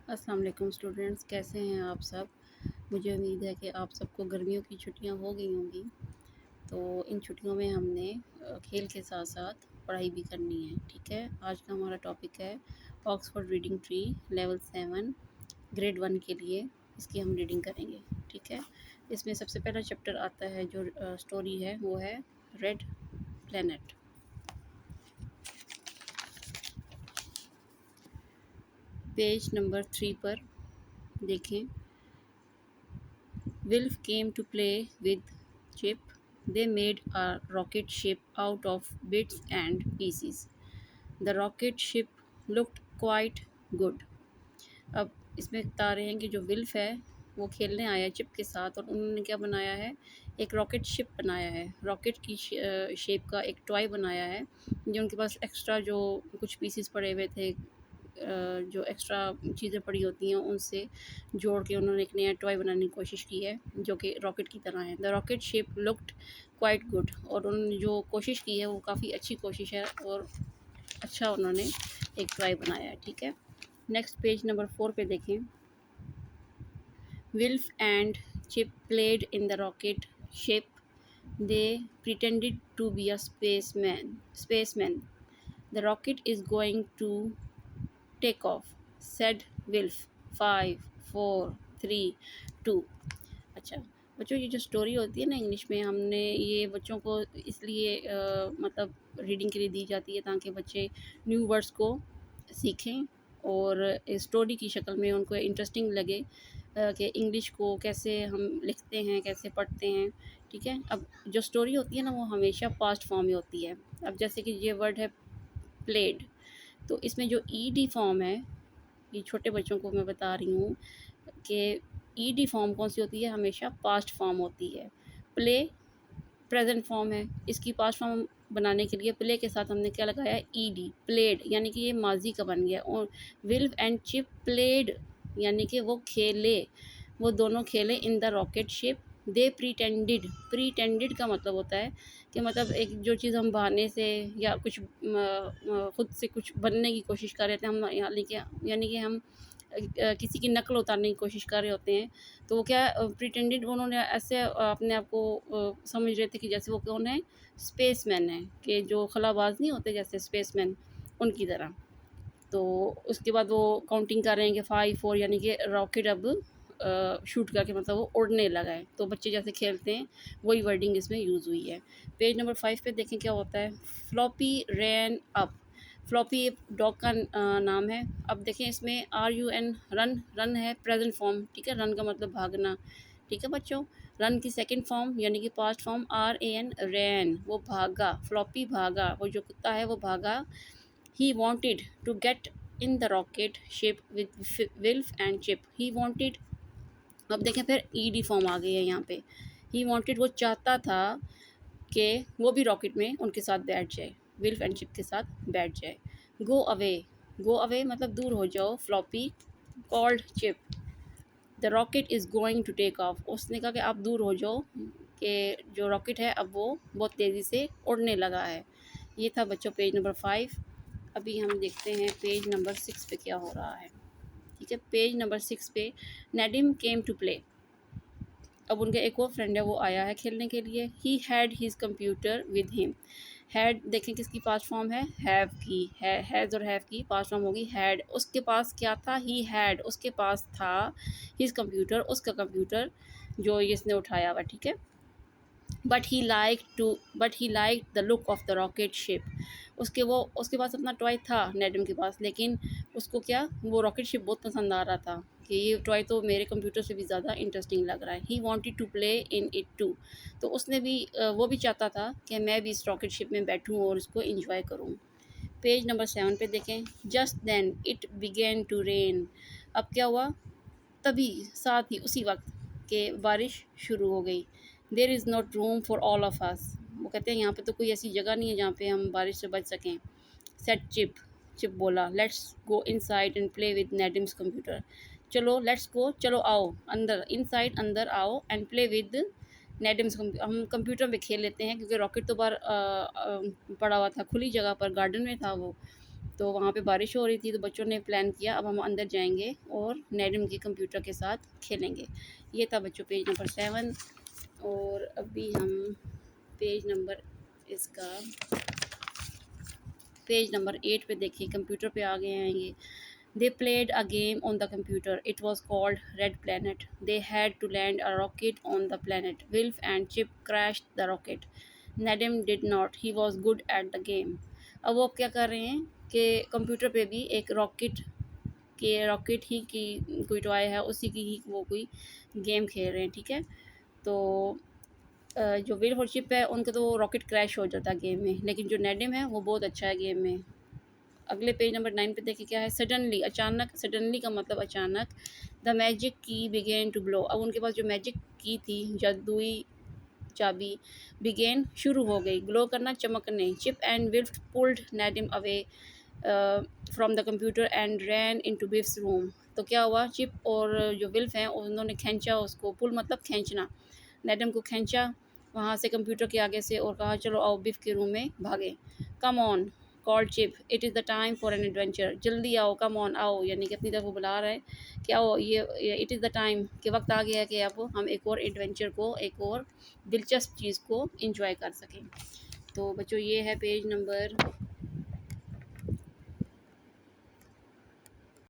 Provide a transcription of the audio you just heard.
अस्सलाम वालेकुम स्टूडेंट्स, कैसे हैं आप सब। मुझे उम्मीद है कि आप सबको गर्मियों की छुट्टियां हो गई होंगी। तो इन छुट्टियों में हमने खेल के साथ साथ पढ़ाई भी करनी है। ठीक है, आज का हमारा टॉपिक है Oxford reading tree level 7 grade 1 के लिए। इसकी हम रीडिंग करेंगे। ठीक है, इसमें सबसे पहला चैप्टर आता है जो स्टोरी है वो है रेड प्लैनेट। पेज नंबर 3 पर देखें। Wilf came to play with Chip. They made a rocket ship out of bits and pieces. The rocket ship looked quite good. अब इसमें बता रहे हैं कि जो विल्फ है वो खेलने आया चिप के साथ और उन्होंने क्या बनाया है, एक रॉकेट शिप बनाया है। रॉकेट की शेप का एक टॉय बनाया है जो उनके पास एक्स्ट्रा जो कुछ पीसेस पड़े हुए थे, जो एक्स्ट्रा चीज़ें पड़ी होती हैं उनसे जोड़ के उन्होंने एक नया टॉय बनाने की कोशिश की है जो कि रॉकेट की तरह है। The rocket shape looked quite good, और उन्होंने जो कोशिश की है वो काफ़ी अच्छी कोशिश है और अच्छा उन्होंने एक टॉय बनाया है। ठीक है, नेक्स्ट पेज नंबर 4 पे देखें। Wilf and Chip played in the rocket ship. They pretended to be a spaceman. The rocket is going to take off, said Wilf. 5 4 3 2। अच्छा बच्चों, ये जो स्टोरी होती है ना इंग्लिश में, हमने ये बच्चों को इसलिए मतलब रीडिंग के लिए दी जाती है ताकि बच्चे न्यू वर्ड्स को सीखें और स्टोरी की शक्ल में उनको इंटरेस्टिंग लगे कि इंग्लिश को कैसे हम लिखते हैं, कैसे पढ़ते हैं। ठीक है, अब जो स्टोरी होती है ना वो हमेशा पास्ट फॉर्म में होती है। अब जैसे कि ये वर्ड है प्लेड, तो इसमें जो ईडी फॉर्म है, ये छोटे बच्चों को मैं बता रही हूँ कि ईडी फॉर्म कौन सी होती है, हमेशा पास्ट फॉर्म होती है। प्ले प्रेजेंट फॉर्म है, इसकी पास्ट फॉर्म बनाने के लिए प्ले के साथ हमने क्या लगाया, ईडी, प्लेड, यानी कि ये माजी का बन गया। और विल्फ एंड चिप प्लेड यानी कि वो खेले, वो दोनों खेले इन द रॉकेट शिप। दे प्रीटेंडेड का मतलब होता है कि मतलब एक जो चीज़ हम बहाने से या कुछ खुद से कुछ बनने की कोशिश कर रहे थे हम, यानी कि हम किसी की नकल उतारने की कोशिश कर रहे होते हैं। तो वो क्या प्रिटेंडेड, उन्होंने ऐसे अपने आप को समझ रहे थे कि जैसे वो कौन है, स्पेसमैन है, कि जो खलाबाज नहीं होते जैसे स्पेसमैन, उनकी तरह। तो उसके बाद वो काउंटिंग कर रहे हैं कि 5 4, यानी कि रॉकेट अब शूट करके मतलब वो उड़ने लगा है। तो बच्चे जैसे खेलते हैं वही वर्डिंग इसमें यूज़ हुई है। पेज नंबर 5 पे देखें क्या होता है। फ्लॉपी रैन अप। फ्लॉपी एक डॉग का नाम है। अब देखें इसमें RUN, रन, रन है प्रेजेंट फॉर्म। ठीक है, रन का मतलब भागना। ठीक है बच्चों, रन की सेकंड फॉर्म यानी कि पास्ट फॉर्म RAN, रैन, वो भागा। फ्लॉपी भागा, वो जो कुत्ता है वो भागा। He wanted to get in the rocket ship with Wilf and Chip. He wanted, अब देखें फिर ईडी फॉर्म आ गई है यहाँ पे। ही वॉन्टेड, वो चाहता था कि वो भी रॉकेट में उनके साथ बैठ जाए, विल्फ एंड चिप के साथ बैठ जाए। गो अवे, गो अवे मतलब दूर हो जाओ। Floppy called Chip, the rocket is going to take off, उसने कहा कि आप दूर हो जाओ कि जो रॉकेट है अब वो बहुत तेज़ी से उड़ने लगा है। ये था बच्चों पेज नंबर 5। अभी हम देखते हैं पेज नंबर 6 पे क्या हो रहा है। ठीक है, पेज नंबर 6 पे नेडिम केम टू प्ले। अब उनका एक और फ्रेंड है वो आया है खेलने के लिए। He had his computer with him. Had देखें किसकी पास्ट फॉर्म है, हैव की है। हैज़ और हैव की पास्ट फॉर्म होगी हैड। उसके पास क्या था, ही हैड, उसके पास था। हीज़ कंप्यूटर, उसका कंप्यूटर जो इसने उठाया हुआ। ठीक है, but he like the look of the rocket ship. उसके पास अपना टॉय था नेडम के पास, लेकिन उसको क्या, वो रॉकेट शिप बहुत पसंद आ रहा था कि ये टॉय तो मेरे कंप्यूटर से भी ज़्यादा इंटरेस्टिंग लग रहा है। He wanted to play in it too, तो उसने भी वो भी चाहता था कि मैं भी इस रॉकेट शिप में बैठूँ और इसको इंजॉय करूँ। पेज नंबर 7 पे देखें। Just then it began to rain. अब क्या हुआ, तभी साथ ही उसी वक्त के बारिश शुरू हो गई। There is not room for all of us, वो कहते हैं यहाँ पे तो कोई ऐसी जगह नहीं है जहाँ पे हम बारिश से बच सकें। सेट चिप, चिप बोला let's go inside and play with Nedim's computer. चलो लेट्स गो, चलो आओ अंदर, इनसाइड अंदर आओ, एंड प्ले विद नेडिम्स, हम कंप्यूटर में खेल लेते हैं क्योंकि रॉकेट तो बाहर पड़ा हुआ था खुली जगह पर, गार्डन में था वो। तो वहाँ पे बारिश हो रही थी, तो बच्चों ने प्लान किया अब हम अंदर जाएंगे और नेडिम के कंप्यूटर के साथ खेलेंगे। ये था बच्चों पेज नंबर 7। और अभी हम पेज नंबर इसका पेज नंबर 8 पे देखिए, कंप्यूटर पे आ गए हैं ये। They played a game on the computer. It was called Red Planet. They had to land a rocket on the planet. Wilf and Chip crashed the rocket. Nadim did not. He was good at the game. अब वो क्या कर रहे हैं कि computer पे भी एक रॉकेट ही की कोई टॉय है, उसी की ही वो कोई गेम खेल रहे हैं, ठीक है। तो जो विल्फ और चिप है उनका तो रॉकेट क्रैश हो जाता है गेम में, लेकिन जो नेडिम है वो बहुत अच्छा है गेम में। अगले पेज नंबर 9 पे देखिए क्या है। सडनली, अचानक, सडनली का मतलब अचानक। द मैजिक की बिगेन टू ब्लो। अब उनके पास जो मैजिक की थी, जादुई चाबी, बिगेन शुरू हो गई, ग्लो करना, चमकने। Chip and Wilf pulled Nedim away from the computer and ran into Biff's room. तो क्या हुआ, चिप और जो विल्फ हैं उन्होंने खींचा उसको, पुल मतलब खींचना, नेडम को खींचा वहाँ से कंप्यूटर के आगे से और कहा चलो आओ बिफ के रूम में भागे। Come on called chip, it is the time for an adventure. जल्दी आओ, कम ऑन आओ, यानी कि अपनी तरफ वो बुला रहा है कि आओ, ये इट इज़ द टाइम, कि वक्त आ गया है कि अब हम एक और एडवेंचर को, एक और दिलचस्प चीज़ को इंजॉय कर सकें। तो बच्चों ये है पेज नंबर